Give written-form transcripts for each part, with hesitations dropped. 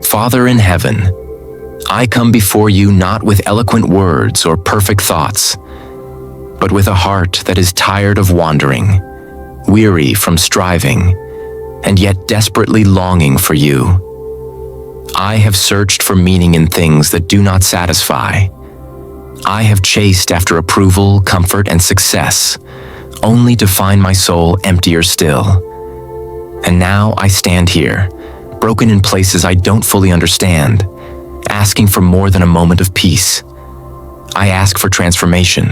Father in heaven, I come before you not with eloquent words or perfect thoughts, but with a heart that is tired of wandering, weary from striving, and yet desperately longing for you. I have searched for meaning in things that do not satisfy. I have chased after approval, comfort, and success, only to find my soul emptier still. And now I stand here, broken in places I don't fully understand, asking for more than a moment of peace. I ask for transformation.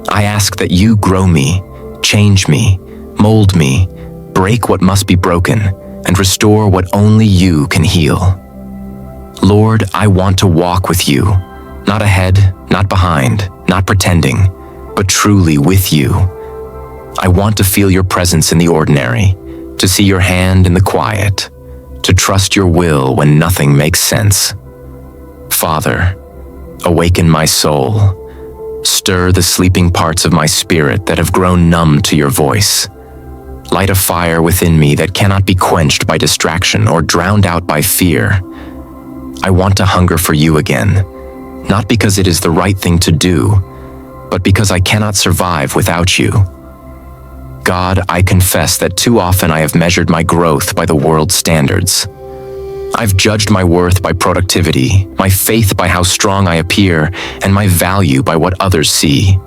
I ask that you grow me, change me, mold me, break what must be broken, and restore what only you can heal. Lord, I want to walk with you, not ahead, not behind, not pretending, but truly with you. I want to feel your presence in the ordinary, to see your hand in the quiet, to trust your will when nothing makes sense. Father, awaken my soul. Stir the sleeping parts of my spirit that have grown numb to your voice. Light a fire within me that cannot be quenched by distraction or drowned out by fear. I want to hunger for you again, not because it is the right thing to do, but because I cannot survive without you. God, I confess that too often I have measured my growth by the world's standards. I've judged my worth by productivity, my faith by how strong I appear, and my value by what others see.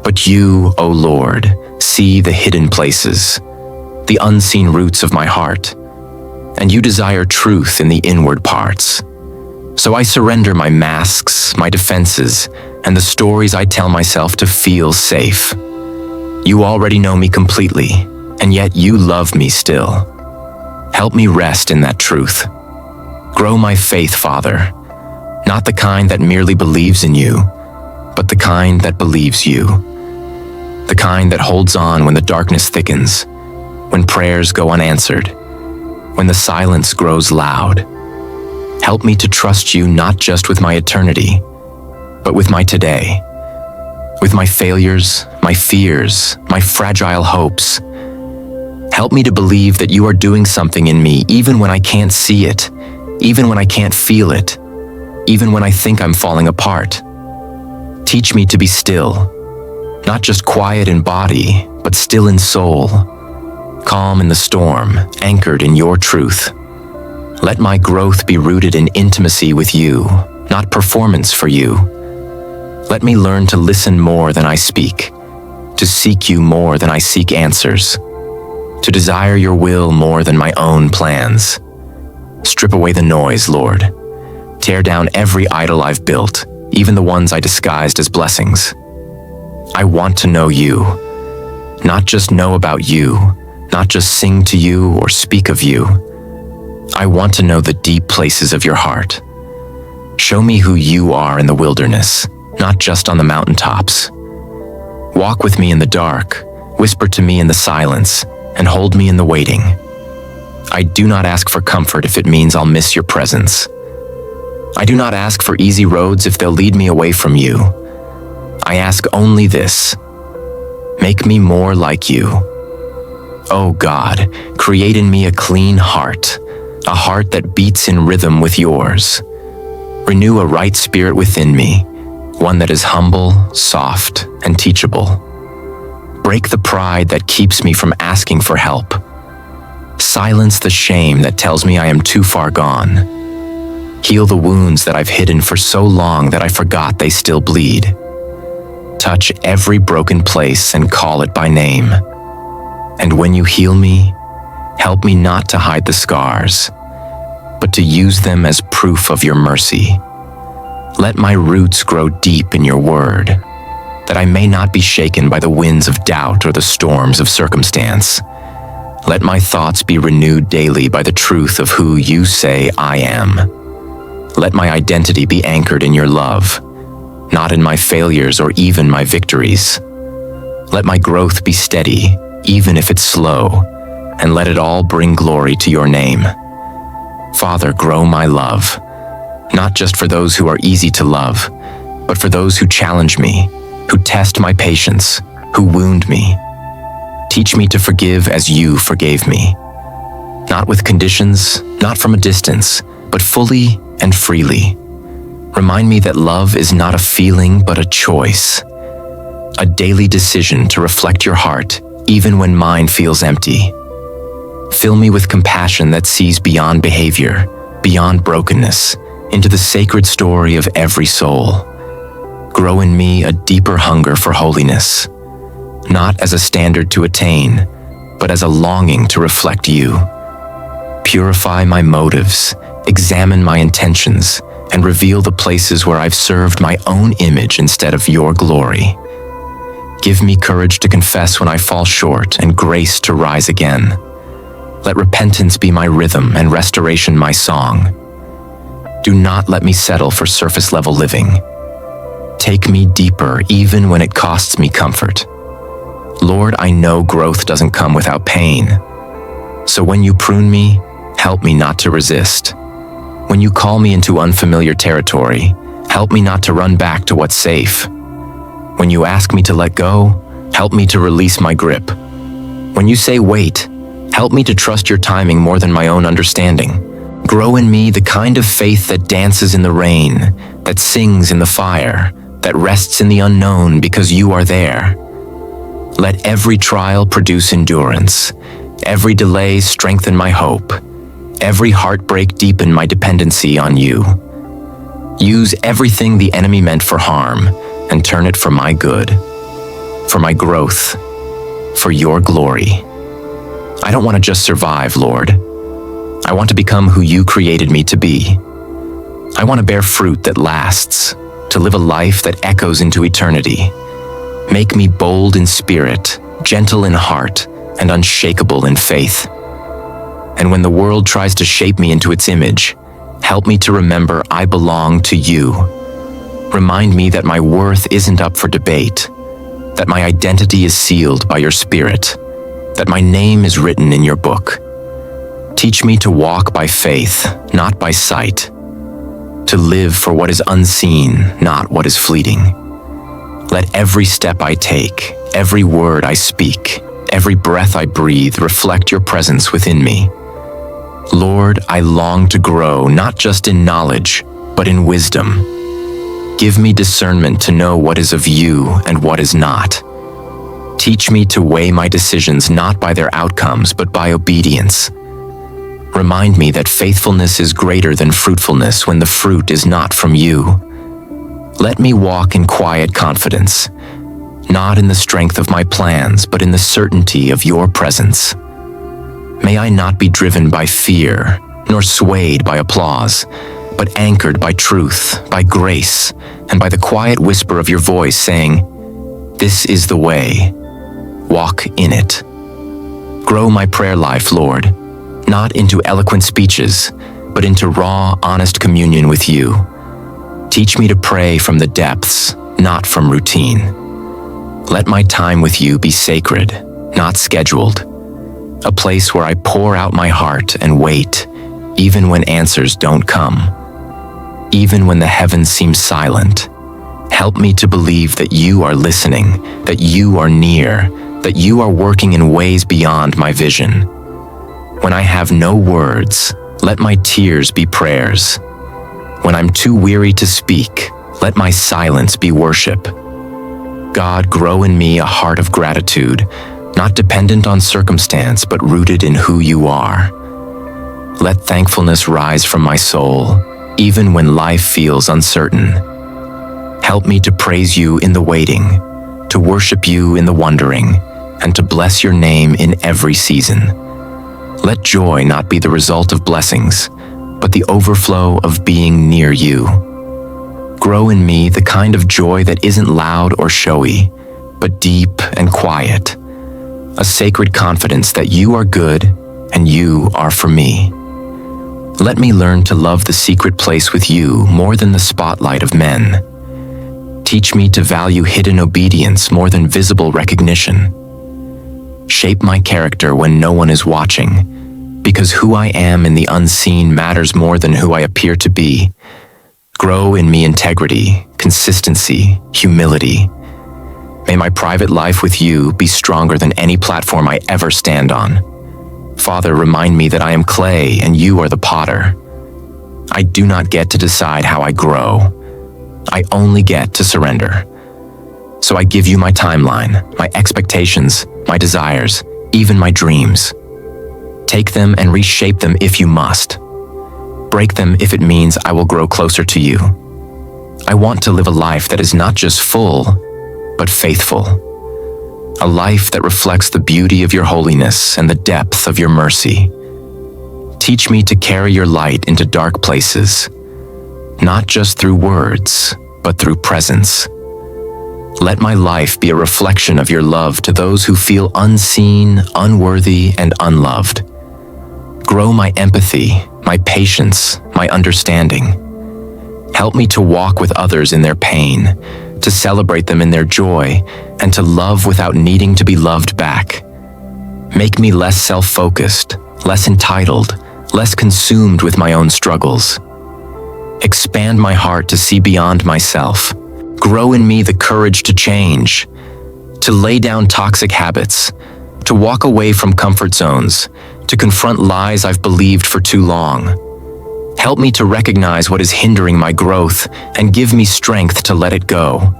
But you, O Lord, see the hidden places, the unseen roots of my heart, and you desire truth in the inward parts. So I surrender my masks, my defenses, and the stories I tell myself to feel safe. You already know me completely, and yet you love me still. Help me rest in that truth. Grow my faith, Father, not the kind that merely believes in you, but the kind that believes you. The kind that holds on when the darkness thickens, when prayers go unanswered, when the silence grows loud. Help me to trust you not just with my eternity, but with my today, with my failures, my fears, my fragile hopes. Help me to believe that you are doing something in me even when I can't see it, even when I can't feel it, even when I think I'm falling apart. Teach me to be still, not just quiet in body, but still in soul, calm in the storm, anchored in your truth. Let my growth be rooted in intimacy with you, not performance for you. Let me learn to listen more than I speak, to seek you more than I seek answers, to desire your will more than my own plans. Strip away the noise, Lord. Tear down every idol I've built, even the ones I disguised as blessings. I want to know you, not just know about you, not just sing to you or speak of you. I want to know the deep places of your heart. Show me who you are in the wilderness, not just on the mountaintops. Walk with me in the dark, whisper to me in the silence, and hold me in the waiting. I do not ask for comfort if it means I'll miss your presence. I do not ask for easy roads if they'll lead me away from you. I ask only this: make me more like you. Oh God, create in me a clean heart, a heart that beats in rhythm with yours. Renew a right spirit within me, one that is humble, soft, and teachable. Break the pride that keeps me from asking for help. Silence the shame that tells me I am too far gone. Heal the wounds that I've hidden for so long that I forgot they still bleed. Touch every broken place and call it by name. And when you heal me, help me not to hide the scars, but to use them as proof of your mercy. Let my roots grow deep in your word, that I may not be shaken by the winds of doubt or the storms of circumstance. Let my thoughts be renewed daily by the truth of who you say I am. Let my identity be anchored in your love, not in my failures or even my victories. Let my growth be steady, even if it's slow, and let it all bring glory to your name. Father, grow my love, not just for those who are easy to love, but for those who challenge me, who test my patience, who wound me. Teach me to forgive as you forgave me. Not with conditions, not from a distance, but fully and freely. Remind me that love is not a feeling but a choice, a daily decision to reflect your heart even when mine feels empty. Fill me with compassion that sees beyond behavior, beyond brokenness, into the sacred story of every soul. Grow in me a deeper hunger for holiness, not as a standard to attain, but as a longing to reflect you. Purify my motives, examine my intentions, and reveal the places where I've served my own image instead of your glory. Give me courage to confess when I fall short and grace to rise again. Let repentance be my rhythm and restoration my song. Do not let me settle for surface-level living. Take me deeper even when it costs me comfort. Lord, I know growth doesn't come without pain. So when you prune me, help me not to resist. When you call me into unfamiliar territory, help me not to run back to what's safe. When you ask me to let go, help me to release my grip. When you say wait, help me to trust your timing more than my own understanding. Grow in me the kind of faith that dances in the rain, that sings in the fire, that rests in the unknown because you are there. Let every trial produce endurance, every delay strengthen my hope, every heartbreak deepen my dependency on you. Use everything the enemy meant for harm and turn it for my good, for my growth, for your glory. I don't want to just survive, Lord. I want to become who you created me to be. I want to bear fruit that lasts, to live a life that echoes into eternity. Make me bold in spirit, gentle in heart, and unshakable in faith. And when the world tries to shape me into its image, help me to remember I belong to you. Remind me that my worth isn't up for debate, that my identity is sealed by your spirit, that my name is written in your book. Teach me to walk by faith, not by sight, to live for what is unseen, not what is fleeting. Let every step I take, every word I speak, every breath I breathe reflect your presence within me. Lord, I long to grow not just in knowledge, but in wisdom. Give me discernment to know what is of you and what is not. Teach me to weigh my decisions not by their outcomes, but by obedience. Remind me that faithfulness is greater than fruitfulness when the fruit is not from you. Let me walk in quiet confidence, not in the strength of my plans, but in the certainty of your presence. May I not be driven by fear, nor swayed by applause, but anchored by truth, by grace, and by the quiet whisper of your voice saying, "This is the way. Walk in it." Grow my prayer life, Lord, not into eloquent speeches, but into raw, honest communion with you. Teach me to pray from the depths, not from routine. Let my time with you be sacred, not scheduled, a place where I pour out my heart and wait, even when answers don't come. Even when the heavens seem silent, help me to believe that you are listening, that you are near, that you are working in ways beyond my vision. When I have no words, let my tears be prayers. When I'm too weary to speak, let my silence be worship. God, grow in me a heart of gratitude, not dependent on circumstance, but rooted in who you are. Let thankfulness rise from my soul, even when life feels uncertain. Help me to praise you in the waiting, to worship you in the wondering, and to bless your name in every season. Let joy not be the result of blessings, but the overflow of being near you. Grow in me the kind of joy that isn't loud or showy, but deep and quiet, a sacred confidence that you are good and you are for me. Let me learn to love the secret place with you more than the spotlight of men. Teach me to value hidden obedience more than visible recognition. Shape my character when no one is watching, because who I am in the unseen matters more than who I appear to be. Grow in me integrity, consistency, humility. May my private life with you be stronger than any platform I ever stand on. Father, remind me that I am clay and you are the potter. I do not get to decide how I grow. I only get to surrender. So I give you my timeline, my expectations, my desires, even my dreams. Take them and reshape them if you must. Break them if it means I will grow closer to you. I want to live a life that is not just full, but faithful. A life that reflects the beauty of your holiness and the depth of your mercy. Teach me to carry your light into dark places, not just through words, but through presence. Let my life be a reflection of your love to those who feel unseen, unworthy, and unloved. Grow my empathy, my patience, my understanding. Help me to walk with others in their pain, to celebrate them in their joy, and to love without needing to be loved back. Make me less self-focused, less entitled, less consumed with my own struggles. Expand my heart to see beyond myself. Grow in me the courage to change, to lay down toxic habits, to walk away from comfort zones, to confront lies I've believed for too long. Help me to recognize what is hindering my growth and give me strength to let it go.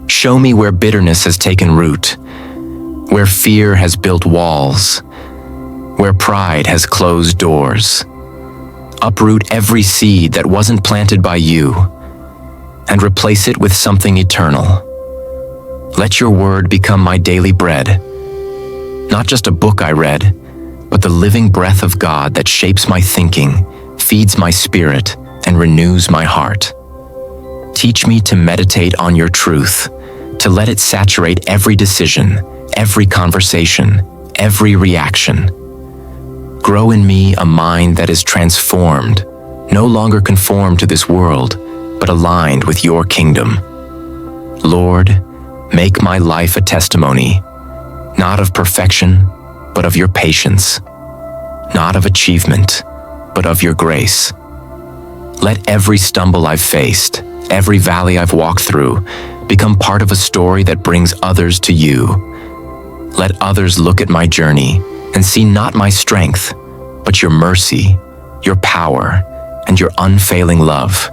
Show me where bitterness has taken root, where fear has built walls, where pride has closed doors. Uproot every seed that wasn't planted by you and replace it with something eternal. Let your word become my daily bread, not just a book I read, but the living breath of God that shapes my thinking, feeds my spirit, and renews my heart. Teach me to meditate on your truth, to let it saturate every decision, every conversation, every reaction. Grow in me a mind that is transformed, no longer conformed to this world, but aligned with your kingdom. Lord, make my life a testimony, not of perfection, but of your patience, not of achievement, but of your grace. Let every stumble I've faced, every valley I've walked through, become part of a story that brings others to you. Let others look at my journey and see not my strength, but your mercy, your power, and your unfailing love.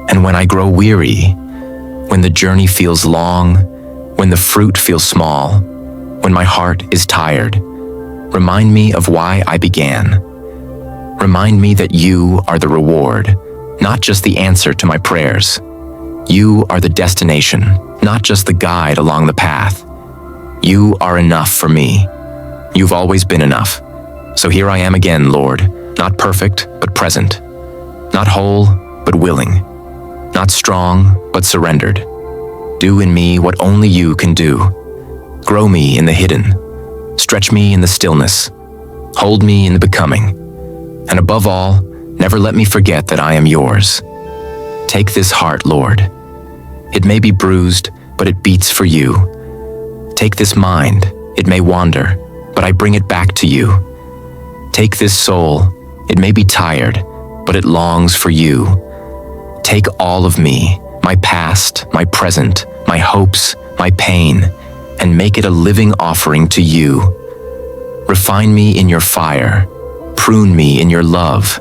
And when I grow weary, when the journey feels long, when the fruit feels small, when my heart is tired, remind me of why I began. Remind me that you are the reward, not just the answer to my prayers. You are the destination, not just the guide along the path. You are enough for me. You've always been enough. So here I am again, Lord, not perfect, but present. Not whole, but willing. Not strong, but surrendered. Do in me what only you can do. Grow me in the hidden. Stretch me in the stillness. Hold me in the becoming. And above all, never let me forget that I am yours. Take this heart, Lord. It may be bruised, but it beats for you. Take this mind. It may wander, but I bring it back to you. Take this soul. It may be tired, but it longs for you. Take all of me, my past, my present, my hopes, my pain, and make it a living offering to you. Refine me in your fire, prune me in your love,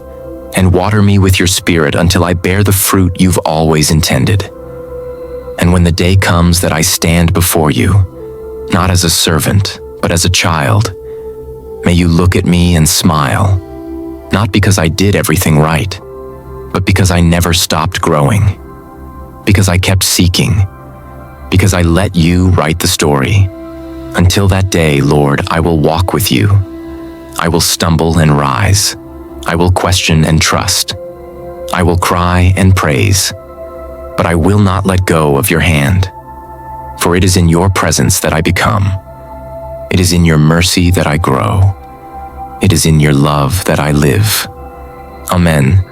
and water me with your spirit until I bear the fruit you've always intended. And when the day comes that I stand before you, not as a servant, but as a child, may you look at me and smile, not because I did everything right, but because I never stopped growing, because I kept seeking, because I let you write the story. Until that day, Lord, I will walk with you. I will stumble and rise. I will question and trust. I will cry and praise. But I will not let go of your hand. For it is in your presence that I become. It is in your mercy that I grow. It is in your love that I live. Amen.